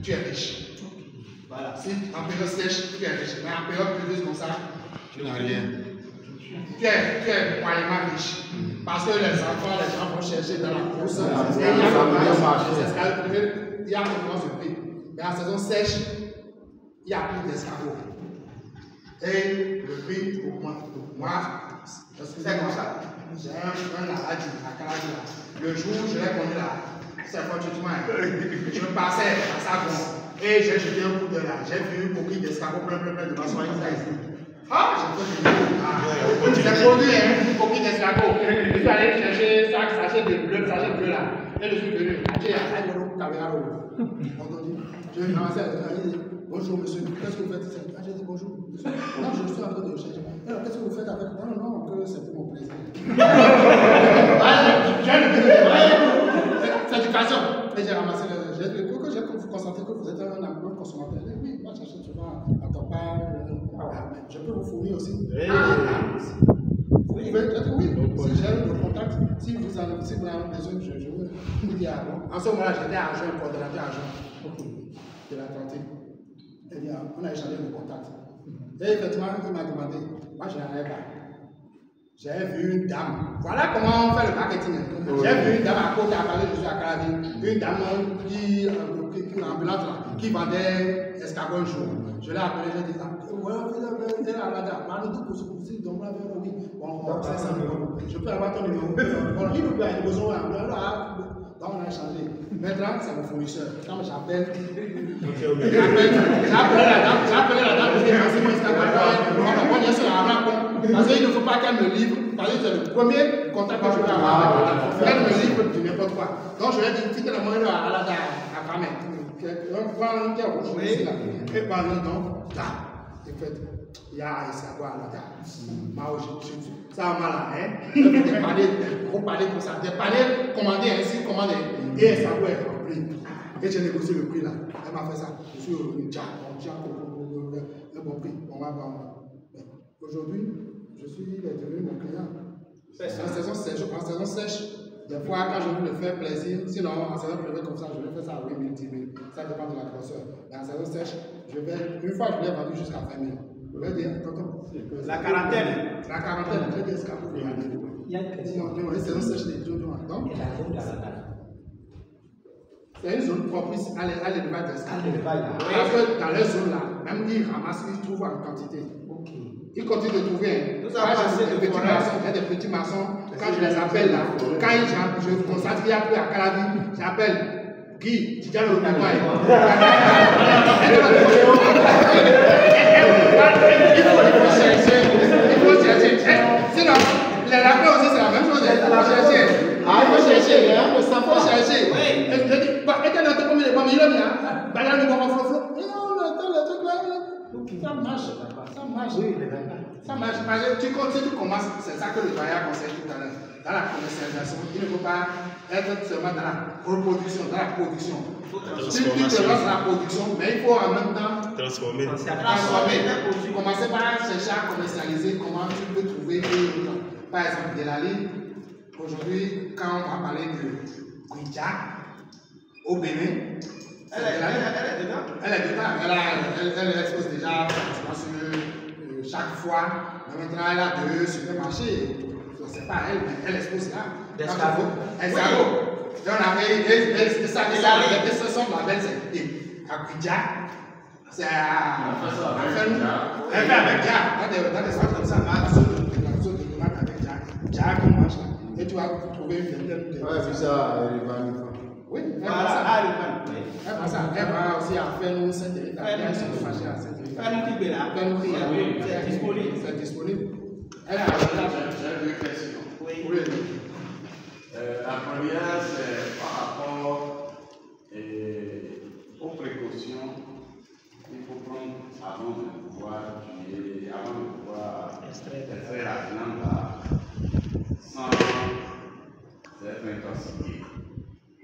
tu es riche. Voilà. Si en période sèche, tu es riche. Mais en période pluvieuse comme ça, tu n'as rien. Tu es moyennement riche. Parce que les enfants, les gens vont chercher dans la course. Il y a une de prix. Mais en saison sèche, il n'y a plus d'escargots. Et le prix augmente. Moi, c'est comme ça. J'ai un Aladi à Caladi. Le jour où je l'ai connu là, c'est fortuitement. Je passais à Sagon et j'ai jeté un coup de là. J'ai vu une coquille d'escargots plein de poissons. Ah, j'ai produit une coquille d'escargot. Je suis allé chercher sachet de bleu, sachet bleu là. Et je suis venu. Je vais commencer à dire bonjour monsieur, qu'est-ce que vous faites ici? J'ai dit bonjour monsieur. Non, je suis en train de chercher. Alors qu'est-ce que vous faites avec moi? Non, que c'est pour mon plaisir. C'est éducation. Et j'ai ramassé le. J'ai dit que j'ai constaté que vous êtes un consommateur. Oui, moi j'achète souvent à ton père. Je peux vous fournir aussi. Vous pouvez être oui. Si j'ai le contact, si vous en avez besoin, je vous dis à vous. En ce moment-là, j'étais à Agen, coordonnateur à Agen. De la cantine. Et bien, on a échangé le contact. Et effectivement, il m'a demandé, moi je n'en avais pas. J'ai vu une dame. Voilà comment on fait le marketing. J'ai vu une dame à côté à parler, je suis à Calavi. Une dame qui ambulante là, qui vendait escargot un jour. Je l'ai appelé, j'ai dit, ouais, elle est à la dame. Parle tout pour ce coup-ci, donc là, oui. Bon, c'est ça. Je peux avoir ton numéro. Bon, il nous paye, besoin. Donc on a échangé. Maintenant, c'est mon fournisseur. Quand j'appelle, j'ai appelé la dame, je dis, merci, mon escargot. Parce qu'il ne faut pas qu'elle me livre, parce que c'est le premier contact que je peux avoir. Elle me livre de n'importe quoi. Donc je lui ai dit, si tu as le moyen à la dame, à Kamel, on prend une terre rouge ici là. Et pendant donc, là, en fait, il y a escargot à la dame. Ça va mal à trop parler comme ça. Des paniers commandés ainsi, commandés. Et escargot est rempli. Et j'ai négocié le prix là. Elle m'a fait ça. Je suis revenu, un bon prix. On va voir. Aujourd'hui, je suis devenu mon client. En saison sèche, des fois, quand je veux me faire plaisir, sinon en saison pluvieuse comme ça, je vais faire ça à 8 000, 10 000. Ça dépend de la grosseur. Mais en saison sèche, une fois, je l'ai vendu jusqu'à 20 000. Je vais dire, tonton. La quarantaine. J'ai dit escargot. Il y a une question. Non, saison sèche, les deux doigts. Donc, c'est une zone propice à l'élevage d'escargot. Parce que dans les zones là, même ils ramassent, ils trouvent en quantité. Ils continuent de trouver. J'ai des petits maçons. Quand je les appelle là, quand je constate qu'il n'y a plus à Calavi, j'appelle Guy, Tidjane le Pouvoir. Il faut chercher. Sinon, les lapins aussi, c'est la même chose. Il faut chercher. Il faut chercher. Il faut chercher. Je dis, et quand on a combien de pommes, il a balade le bon flot. Non, le truc là, ça marche. Ça marche. Oui, ça marche. Parce que tu commences, c'est ça que le doyen conseille tout à l'heure. Dans la commercialisation, il ne faut pas être seulement dans la reproduction, dans la production. Tu te lances dans la production, mais il faut en même temps transformer. Commencer par chercher à commercialiser comment tu peux trouver. Par exemple, Delali, aujourd'hui, quand on va parler de Guidja, au Bénin, elle est dedans. Elle expose déjà chaque fois. Maintenant, elle a deux supermarchés. C'est pas elle, mais elle expose là. Escargot. Et on avait. Ça son label, c'est à Guidja. C'est à. Elle fait avec Dia. Dans des spots comme ça, dans de tomates avec Dia qu'on mange là. Et tu vas trouver une vingtaine de. Ouais, c'est ça, elle va une fois. Oui, elle va aussi à faire nous Saint-Hérita. Elle se fait marcher à Saint-Hérita. C'est disponible. Elle a deux questions. Oui. La première, c'est par rapport aux précautions qu'il faut prendre avant de pouvoir tuer, avant de pouvoir extraire la viande sans être intoxiqué.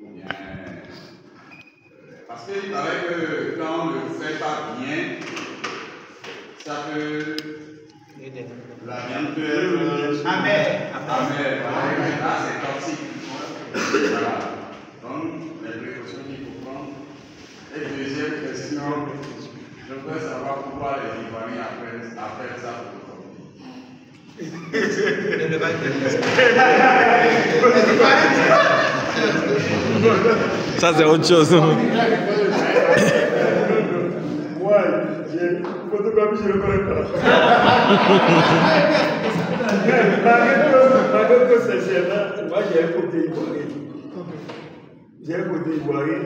Ou bien. Parce qu'il paraît que quand on ne le fait pas bien, ça peut. La viande peut être amère. Là, c'est toxique. Voilà. Donc, les précautions qu'il faut prendre. Et deuxième question, je voudrais savoir pourquoi les Ivoiriens appellent ça photocopie. Ça, c'est autre chose. Moi, j'ai photocopie, je ne connais pas. Malgré que c'est certain, moi j'ai un côté ivoirien. J'ai un côté ivoirien.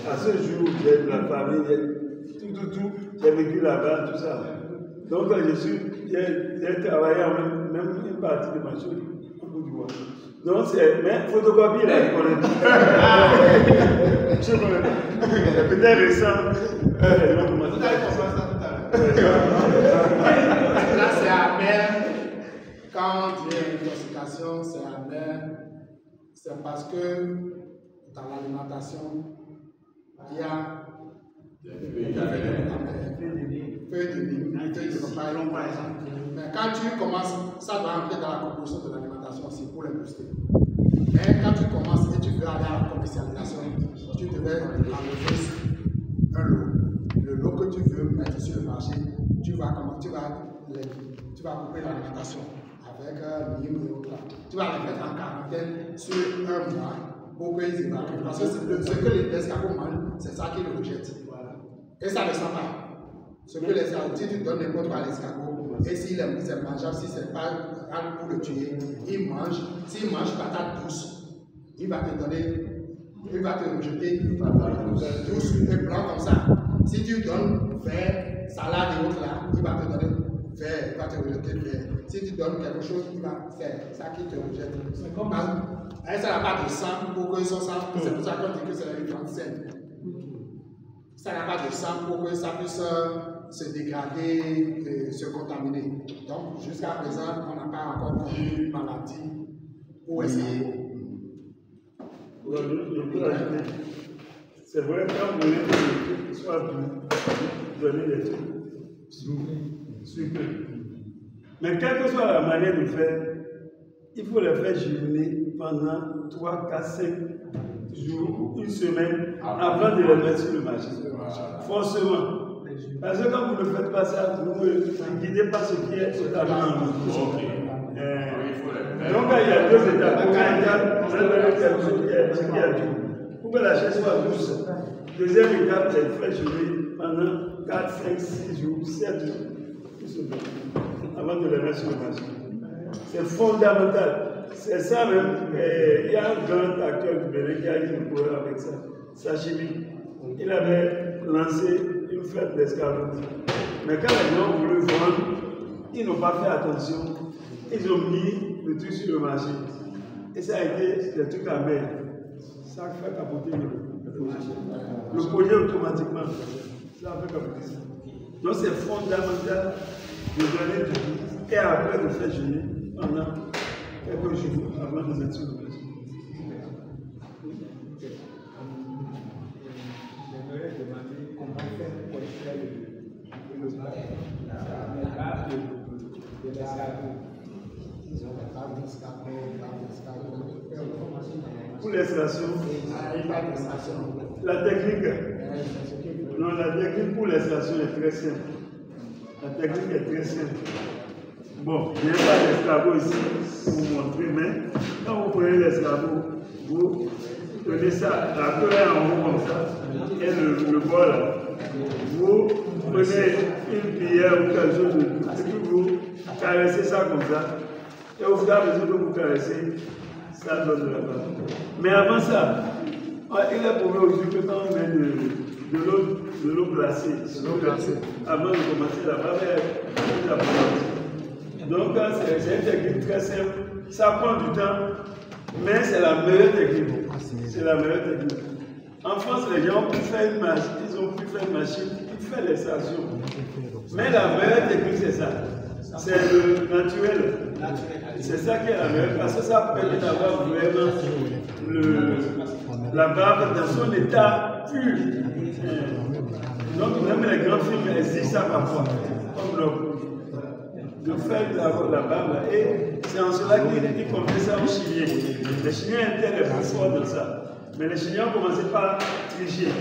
À ce jour, j'ai de la famille, tout. J'ai vécu là-bas, tout ça. Donc, j'ai travaillé en même une partie de ma chose au bout du mois. Donc, mais photocopie, là, je connais pas. Je connais pas. C'est peut-être récent. Vous allez comprendre ça tout à l'heure. Là, c'est amer. Quand il y a une intoxication, c'est amer. C'est parce que dans l'alimentation, il y a peu de par exemple. Mais quand tu commences, ça doit entrer dans la composition de l'alimentation aussi pour les booster. Mais quand tu commences et tu veux aller à la commercialisation, tu devais enlever un lot. Le lot que tu veux mettre sur le marché, tu vas couper l'alimentation avec l'huile et autres. Tu vas les mettre en quarantaine sur un mois pour qu'ils évacuent. Parce que ce que les escargots mangent, c'est ça qu'ils rejettent. Et ça ne sent pas. Ce que les escargots, si tu donnes n'importe quoi à l'escargot, et s'il est mangeable, si ce n'est pas pour le tuer, il mange. S'il mange patate douce, il va te rejeter douce et blanc comme ça. Si tu donnes vert, salade et autres là, il va te donner vert, il va te rejeter vert. Si tu donnes quelque chose, il va faire ça qui te rejette. C'est comme ça. Ça n'a pas de sang pour que son sang, c'est pour ça qu'on dit que c'est une grande scène. Ça n'a pas de sang pour que ça puisse se dégrader et se contaminer. Donc, jusqu'à présent, on n'a pas encore connu une maladie pour essayer. C'est vrai, quand vous voulez que le truc soit doux, donner des trucs sucrés. Mais quelle que soit la manière de faire, il faut les faire germer pendant 3, 4, 5 jours, une semaine, avant de les mettre sur le marché. Forcément. Parce que quand vous ne faites pas ça, vous ne guidez pas ce qui est totalement en vous. Donc, il y a 2 étapes. Première étape, vous allez donner quelque chose qui est doux. Pour que la chaise soit douce. Deuxième étape, c'est de faire germer pendant 4, 5, 6 jours, 7 jours, avant de les mettre sur le marché. C'est fondamental. C'est ça même. Il y a un grand acteur du Bénin qui a eu un problème avec ça. Sashimi. Il avait lancé une fête d'escargot. Mais quand les gens voulaient vendre, ils n'ont pas fait attention. Ils ont mis le truc sur le marché. Et ça a été des trucs amers. Ça a fait capoter le projet automatiquement. Ça a fait capoter ça. Donc c'est fondamental de donner du goût et après de faire jeûner pendant quelques jours avant de mettre sur le marché. J'aimerais demander comment faire pour extraire le pour l'extraction, la technique, non, la technique pour l'extraction est très simple. La technique est très simple. Bon, je n'ai pas l'escargot ici pour vous montrer, mais quand vous prenez l'escargot, vous prenez ça, la queue est en haut comme ça, et le bol là. Vous prenez une cuillère ou quelque chose de tout, et puis vous caressez ça comme ça, et au fur et à mesure que vous caressez, ça donne de la pâte. Mais avant ça, il est prouvé aujourd'hui que quand on met de l'eau glacée, avant de commencer la pâte, donc c'est une technique très simple, ça prend du temps, mais c'est la meilleure technique. C'est la meilleure technique. En France, les gens ont pu faire une machine, ils ont pu faire une machine qui fait l'extraction. Mais la meilleure technique, c'est ça. C'est le naturel. C'est ça qui est la meilleure, parce que ça permet d'avoir vraiment la barbe dans son état pur. Donc, même les grands films exigent ça parfois, comme l'homme, de faire la barbe. Et c'est en cela qu'ils confiaient ça aux Chiliens. Les Chiliens étaient les plus forts dans ça. Mais les Chiliens ont commencé par tricher.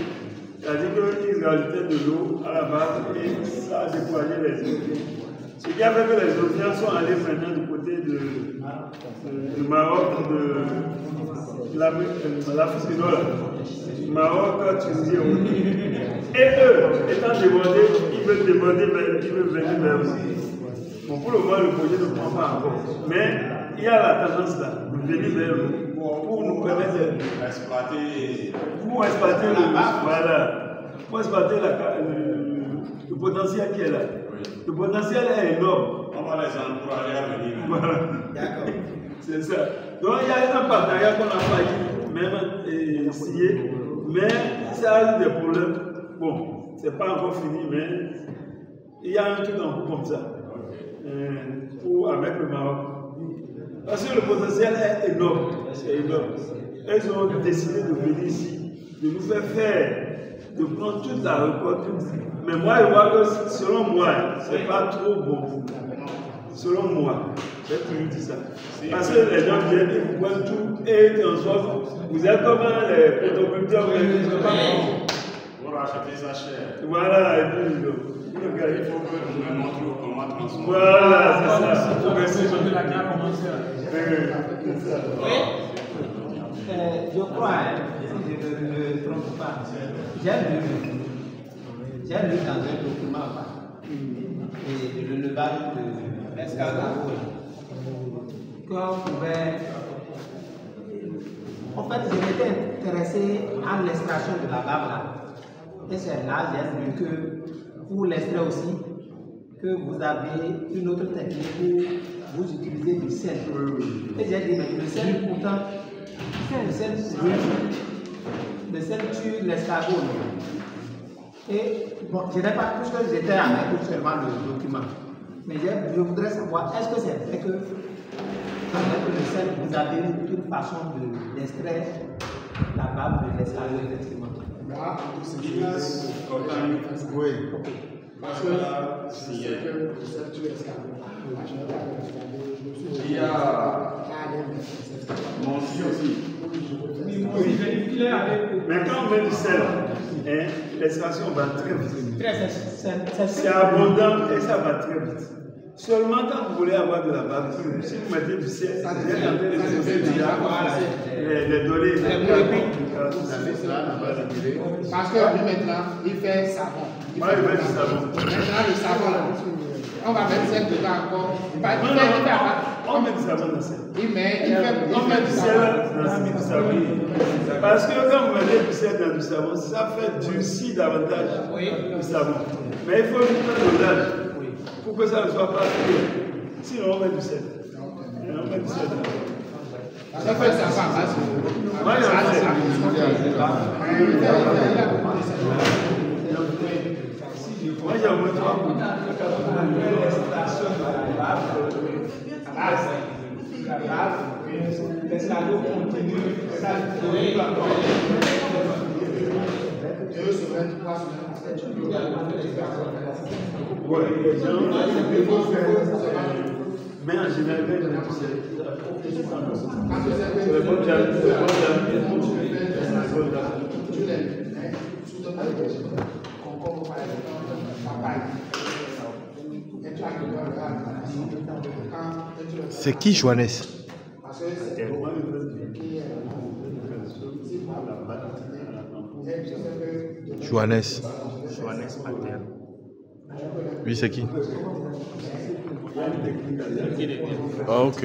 C'est-à-dire qu'ils rajoutaient de l'eau à la base et ça a découragé les Éthiopiens. Ce qui a fait que les Éthiopiens sont allés maintenant du côté du Maroc, de l'Afrique du Nord, Maroc, Tunisie, et eux, étant débordés, ils veulent venir vers vous. Bon, pour le moment, le projet ne prend pas encore. Mais il y a la tendance là, de venir vers nous pour nous permettre d'exploiter. Pour exploiter pour exploiter le potentiel qui est là. Le potentiel est énorme. On va les encourager à venir. Voilà. D'accord. C'est ça. Donc il y a un partenariat qu'on a failli même signer, mais ça a eu des problèmes. Bon, c'est pas encore fini, mais il y a un truc en cours comme ça. Avec le Maroc. Parce que le potentiel est énorme. C'est énorme. Ils ont décidé de venir ici, de nous faire, de prendre toute la récolte. Mais moi, je vois que selon moi, c'est pas trop bon. Selon moi, j'ai toujours dit ça. Parce que les gens viennent, ils vous prennent tout et ils transforment. Vous êtes comme les producteurs, ils ne sont pas bons. Pour acheter sa chair. Voilà, et puis il faut que nous nous montrions comment transformer. Voilà, c'est ça. Je crois, si je ne me trompe pas, j'ai lu dans un document et le levage de l'escargot qu'on pouvait. En fait, je m'étais intéressé à l'extraction de la barbe là. Et c'est là, j'ai vu que pour l'extrait aussi, que vous avez une autre technique où vous utilisez du sel. Et j'ai dit, mais le sel, pourtant, le sel tue l'escargot. Et bon, je n'ai pas, puisque j'étais avec seulement le document. Mais je voudrais savoir, est-ce que c'est vrai que avec le sel, vous avez une façon d'extraire la barbe de l'escargot, effectivement? Là, Oui. parce que c'est que le sel tue l'escargot. Il y a mon fils aussi. Mais quand on met du sel, l'extraction va très vite. C'est abondant et ça va très vite. Seulement quand vous voulez avoir de la barbe, si vous mettez du sel, vous êtes en train de les donner. Parce que lui maintenant, il fait savon. Moi, il fait du savon. Maintenant, le savon là, on va mettre sel dedans encore. On met du savon dans le sel. Il met du sel dans du savon. Parce que quand vous mettez du sel dans du savon, ça fait durcir davantage le savon. Mais il faut lui mettre l'odage pour que ça ne soit pas pur. Sinon, on met du sel. On met du sel. Ça fait ça va. Moi, il y a moi, j'ai au moins 3 bouts. L'escargot continue. Mais en général, c'est qui Johannes? Johannes Pater. Oui, c'est qui? Ah, ok.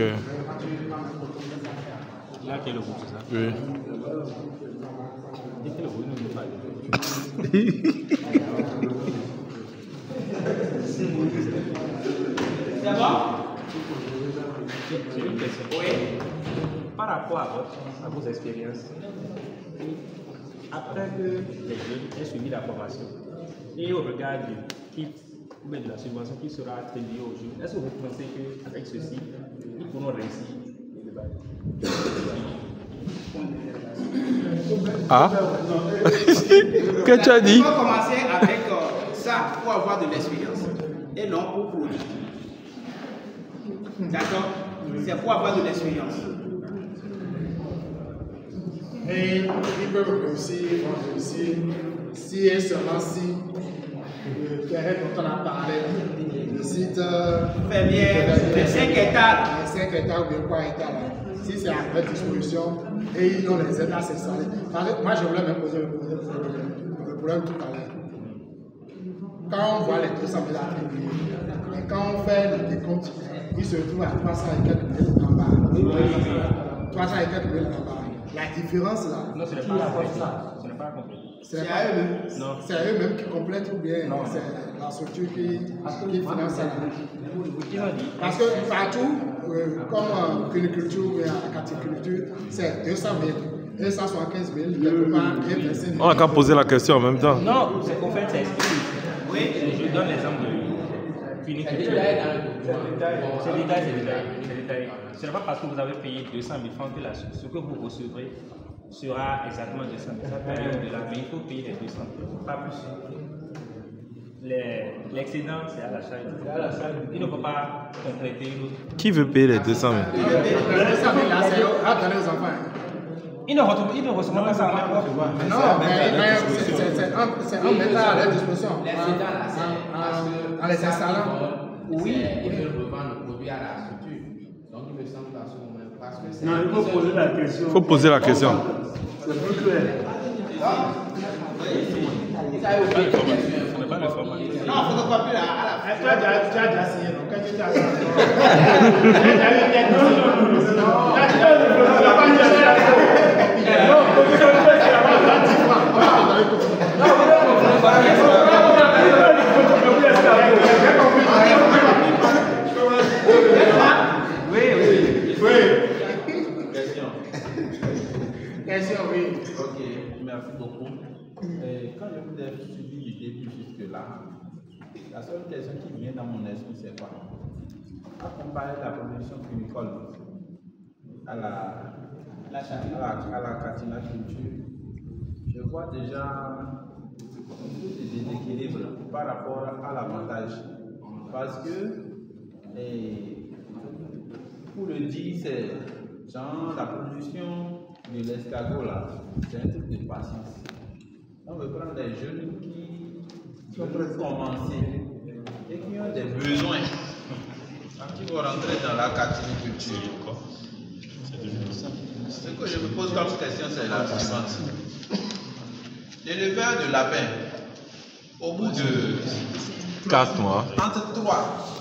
Là, quel est le groupe, c'est ça? Oui. Et quel est le groupe? C'est bon? J'ai une question. Oui. Par rapport à vos expériences, après que les jeunes aient suivi la formation et au regard du kit ou de la subvention qui sera attribuée aux jeunes, est-ce que vous pensez qu'avec ceci, ils pourront réussir le débat? Ah? Qu'est-ce que tu as dit? Il faut commencer avec ça pour avoir de l'expérience et non pour produire. D'accord? C'est pour avoir de l'expérience. Et ils peuvent réussir, vont réussir si et seulement si le terrain dont on a parlé, le site les 5 hectares. Les 5 hectares ou bien quoi hectares là, si c'est à leur disposition et ils ont les aides à s'installer. Moi je voulais même poser le problème tout à l'heure. Quand on voit les 200 000 attribués, et quand on fait le décompte, ils se trouvent à 300 et quelques mille en bas. 300 et quelques mille en bas. La différence là. Non, ce n'est pas ça. Ce n'est pas complet. C'est à eux-mêmes. C'est à eux-mêmes qui complètent ou bien c'est la structure qui finance ça. Parce que partout, comme en culture ou en catéculture, c'est 200 000. 275 000, quelque part, et 25 000. On n'a qu'à poser la question en même temps. Non, c'est qu'en fait, c'est exclusif. Oui, je donne l'exemple de funiculture. C'est détaillé. Ce n'est pas parce que vous avez payé 200 000 francs que ce que vous recevrez sera exactement 200 000. Ça peut aller au-delà, mais il faut payer les 200 000, pas plus. L'excédent, c'est à la charge. Il ne faut pas compléter l'autre. Qui veut payer les 200 000? Les 200 000 là, c'est à donner aux enfants. Ils ne recevront pas ça. Non, mais c'est en mettant à leur disposition. En les installant. Oui, ils veulent revendre le produit à la structure. Donc il me semble qu'à ce moment, parce que c'est. Non, il faut poser la question. Il faut poser la question. C'est plus clair. Ce n'est pas le format. Non, photocopie là, à la fin. Tu as déjà signé, donc quand tu as signé. Tu as eu une tête. Question, oui. Ok, merci beaucoup. Quand je vous ai suivi du début jusque-là, la seule question qui vient dans mon esprit, c'est quoi? À comparer la production cunicole à la catinaculture, je vois déjà des déséquilibres par rapport à l'avantage. Parce que, pour le dire, c'est genre la production de l'escargot là, c'est un truc de patience. On veut prendre des jeunes qui veulent commencer et qui ont des besoins, qui vont rentrer dans la catiniculture. Ce que je me pose comme question, c'est la suivante. L'éleveur de lapin, au bout de 4 mois. Entre 3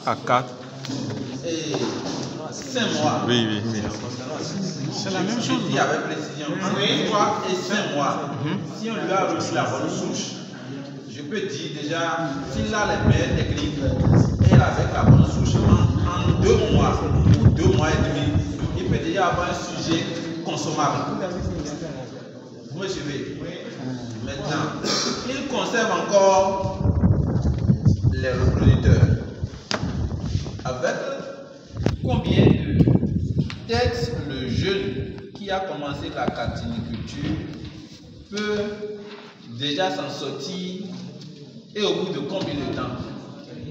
à 4 et 5 mois. Oui. C'est la même chose. Il y avait précision. Entre 3 et 5 mois. Si on lui a reçu la bonne souche, je peux dire déjà, s'il a les meilleures techniques et avec la bonne souche, en 2 mois ou 2 mois et demi, il peut déjà avoir un sujet consommable. Vous me suivez? Maintenant, il conserve encore les reproducteurs. Avec combien de têtes le jeune qui a commencé la catiniculture peut déjà s'en sortir et au bout de combien de temps?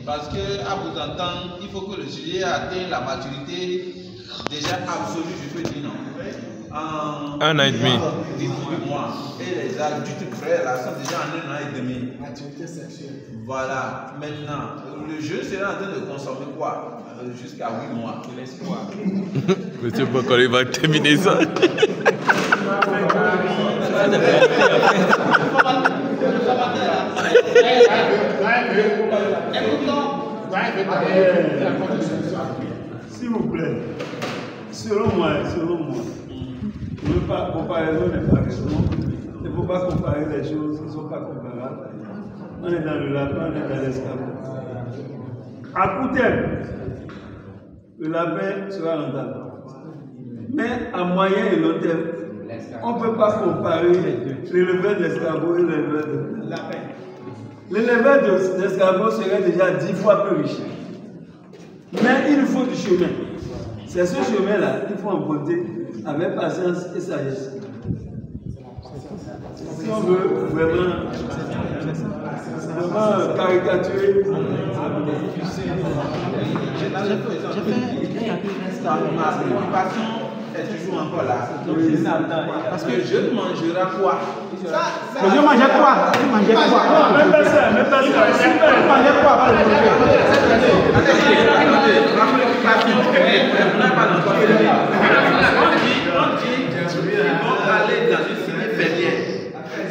Parce que à vous entendre, il faut que le sujet atteigne la maturité déjà absolue, je peux dire non. En 1 an et demi. 18 mois. Et les adultes frères là sont déjà en 1 an et demi. Maturité sexuelle. Voilà. Maintenant, le jeune sera en train de consommer quoi? Jusqu'à 8 mois. L'espoir. Monsieur Bokol, il va terminer ça. S'il vous plaît, selon moi, ne veux pas comparaison n'est pas raison. Il ne faut pas comparer les choses qui ne sont pas comparables. On est dans le lapin, on est dans l'escargot. À court terme, le lapin sera rentable. Mais à moyen et long terme, on ne peut pas comparer l'éleveur d'escargot et l'éleveur de lapin. L'éleveur d'escargot serait déjà 10 fois plus riche. Mais il faut du chemin. C'est ce chemin-là qu'il faut emprunter avec patience et sagesse. Si on veut vraiment caricaturer. Ma préoccupation est toujours encore là. Parce que le jeune mangera quoi? Mais je mangeais quoi? Je mangeais quoi? Même pas ça, même pas ça. Je mangeais quoi avant le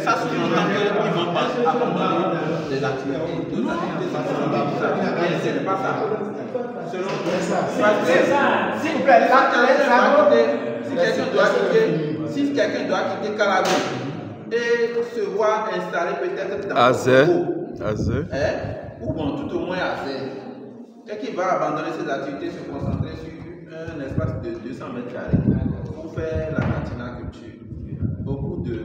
Ça sous-entend qu'ils vont pas abandonner les activités. D'autres activités, ça ce n'est pas ça. Selon s'il vous plaît, si quelqu'un doit quitter Calabou et se voir installé peut-être dans Azé. ou bon, tout au moins Azé, et qu'il va abandonner ses activités, se concentrer sur un espace de 200 mètres carrés pour faire la cantine culture. Beaucoup de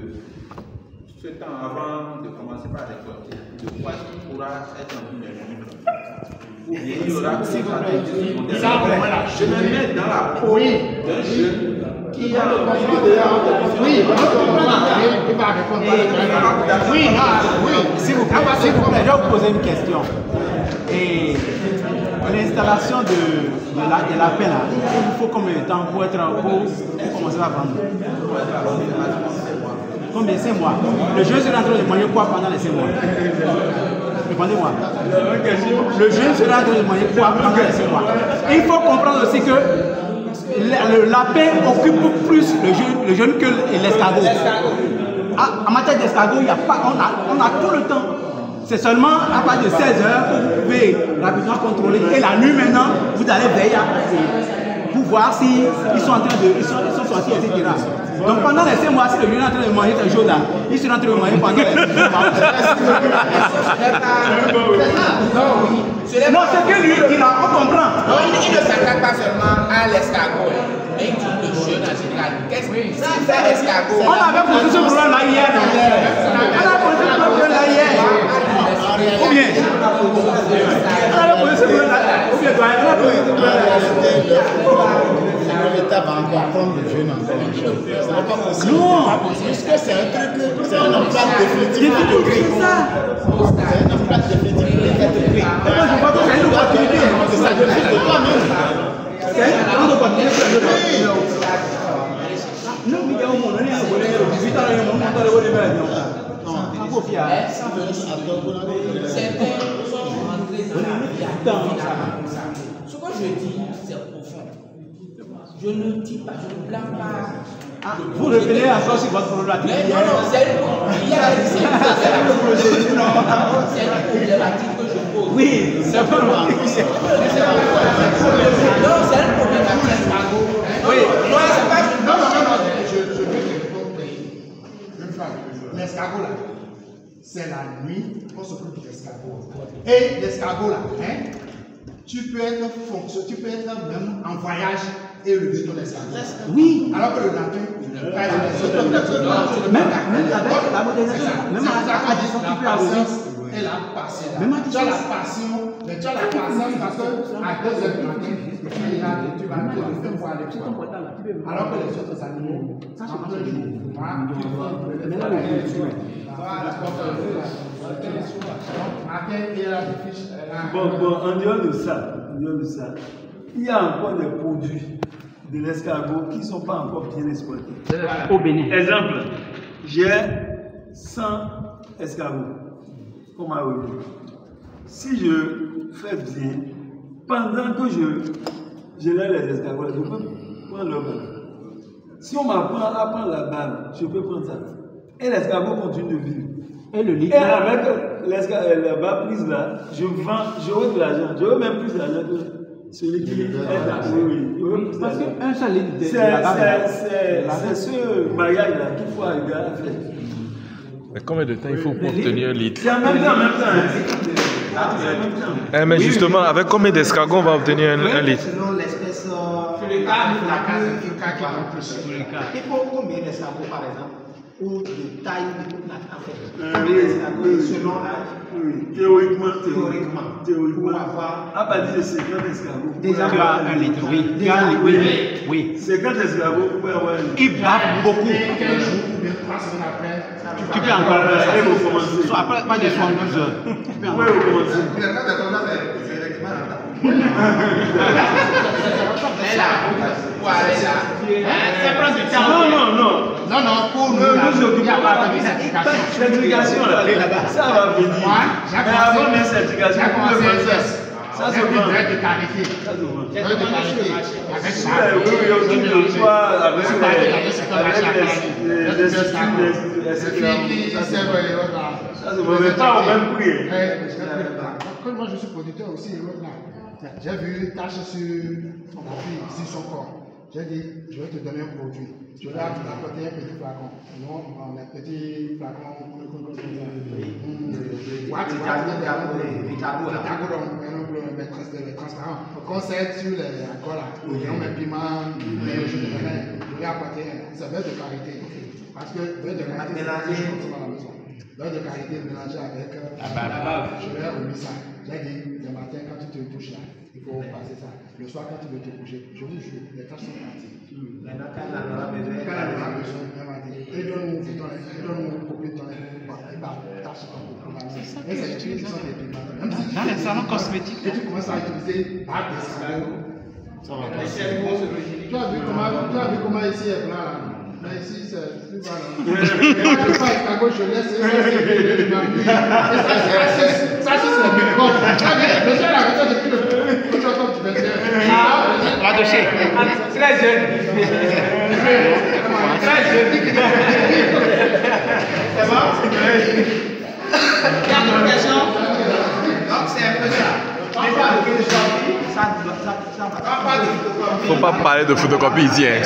ce temps avant de commencer par récolter, de quoi il pourra être en une libre. Ou bien il aura je me mets dans la peau d'un jeune qui a le besoin de il va répondre. Oui, s'il vous plaît, je vais vous poser une question. Et l'installation de la paix là, il vous faut combien de temps pour commencer à vendre? Combien? 5 mois. Le jeune sera en train de manger quoi pendant les 5 mois? Répondez-moi. Le jeune sera en train de manger quoi pendant les 5 mois? Et il faut comprendre aussi que le lapin occupe plus le jeune que l'escargot. En matière d'escargot, on a tout le temps. C'est seulement à partir de 16 heures que vous pouvez rapidement contrôler. Et la nuit maintenant, vous allez veiller pour voir s'ils sont en train de. Ils sont sortis, etc. Donc pendant les 5 mois, si le jeune est en train de manger ces choses-là, il sera en train de manger pendant les 5 mois. Non, c'est que lui, il a, on comprend. Non, il ne s'attaque pas seulement à l'escargot, mais il dit le jeune en général. Qu'est-ce qu'il fait l'escargot? On avait posé ce problème là hier. On a posé ce problème là hier. Ou bien on avait posé ce problème là. Ou bien on a posé ce problème là. L'État va encore prendre le jeune encore en charge. Ce n'est pas possible. Non, puisque c'est un truc, c'est un emploi définitif de gris. C'est un emploi définitif de gris. Moi, je vois que c'est une opportunité. C'est ça, je dis de toi-même. C'est une opportunité. Non, mais il y a un moment, il y a un moment, il y a 18 ans, il y a un moment, il y a un moment. Certains sont rentrés dans la vie. Ce que je dis, c'est profond. Je ne dis pas, je ne blâme pas. Vous revenez à ça sur votre problématique. Non, c'est une problématique que je pose. Oui, c'est pas moi. Non, c'est une problématique. Oui, non, c'est pas. Non, je vais te répondre une fois. L'escargot là, c'est la nuit qu'on s'occupe de l'escargot. Et l'escargot là, hein, tu peux être même en voyage et lever ton escargot. Oui. Alors que le lapin, même avec la modernisation, même à distance, tu peux avoir. Et la patience. Même à tu as la passion, mais tu as la patience parce que à 2 heures du matin, tu vas te faire voir les poids. Alors que les autres animaux, ça c'est pas le jour. Bon, en dehors de ça, il y a encore des produits de l'escargot qui ne sont pas encore bien exploités. Au Bénin. Exemple, j'ai 100 escargots. Comme à Oyo. Si je fais bien, pendant que je lève les escargots, je peux prendre le balle. Si on m'apprend à prendre la balle, je peux prendre ça. Et l'escargot continue de vivre. Et le liquide. Et avec la balle prise là, je vends, j'aurai de l'argent. J'aurai même plus d'argent que celui qui est là. Oui. Parce qu'un seul litre de c'est ce bagage là qu'il faut arriver à faire. Mais combien de temps il faut pour obtenir un litre? C'est en même temps. Mais justement, avec combien d'escargots on va obtenir un litre? Selon l'espèce, il faut combien d'escargots par exemple? Ou de taille en fait. Selon l'âge. Oui, théoriquement. Pour avoir. À partir de 50 escargots. Déjà, tu as un litre, oui. Oui. 50 escargots, vous pouvez avoir un litre. Ils bavent beaucoup. 15 jours ou bien 3 semaines après. Tu peux encore faire. Vous commencez. Soit après, pas de 72 heures. Oui, vous commencez. aller là, pour aller là. Ça prend du temps. Non, pour nous, il n'y a pas de certification. Certification là, ça va venir. Mais avant mes certifications, pour le process. Ça se vend. De qualité. Ça se vend. De qualité. Avec ça. Quand moi je suis producteur aussi, j'ai vu une tâche sur son profil, sur son corps. J'ai dit, je vais te donner un produit. Tu vas apporter un petit flacon. Non, on a un petit flacon. Transparent. Quand c'est sur les accords là, on met piment, les choses de rien. Je vais apporter, ça va être de qualité. Parce que beurre de qualité, c'est ce que je consomme à la maison. Beurre de qualité mélangé avec la bave. Je vais remettre ça. J'ai dit, le matin, quand tu te touches là, il faut passer ça. Le soir, quand tu veux te coucher, je vous jure, les tâches sont parties. Maintenant, quand la aura besoin, et donne-nous une copie de ton tâche. Et c'est utilisé qui sont des pigments. Dans les salons cosmétiques. Et tu commences à utiliser barbe d'escargot. Ça va pas. Tu as vu comment ici est blanc là? Mais ici, c'est plus blanc là. Moi, je fais escargot, je laisse ça, c'est le microbe. Le seul habitant depuis le temps du 21. La dossier. Très jeune. Très jeune. C'est bon? Il y a d'autres questions? Donc, c'est un peu ça. Faut pas parler de photocopie ici. Hein.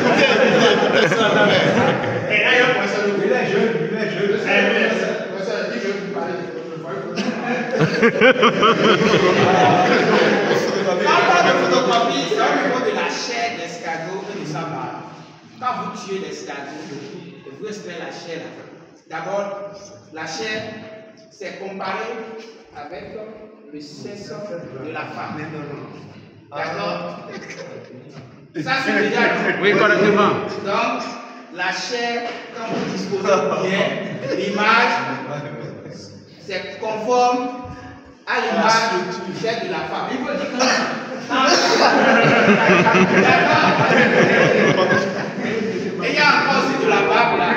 Quand on parle de photocopie, c'est au niveau de la chair d'escargot et de sa barbe. Quand vous tuez l'escargot, vous extraire la chair. D'abord, la chair, c'est comparé avec le sexe de la femme. D'accord? Ça, c'est déjà dit. Oui, correctement. Donc, la chair, quand vous disposez bien, l'image, c'est conforme à l'image du chair de la femme. Il faut dire que et il y a encore aussi de la barbe là.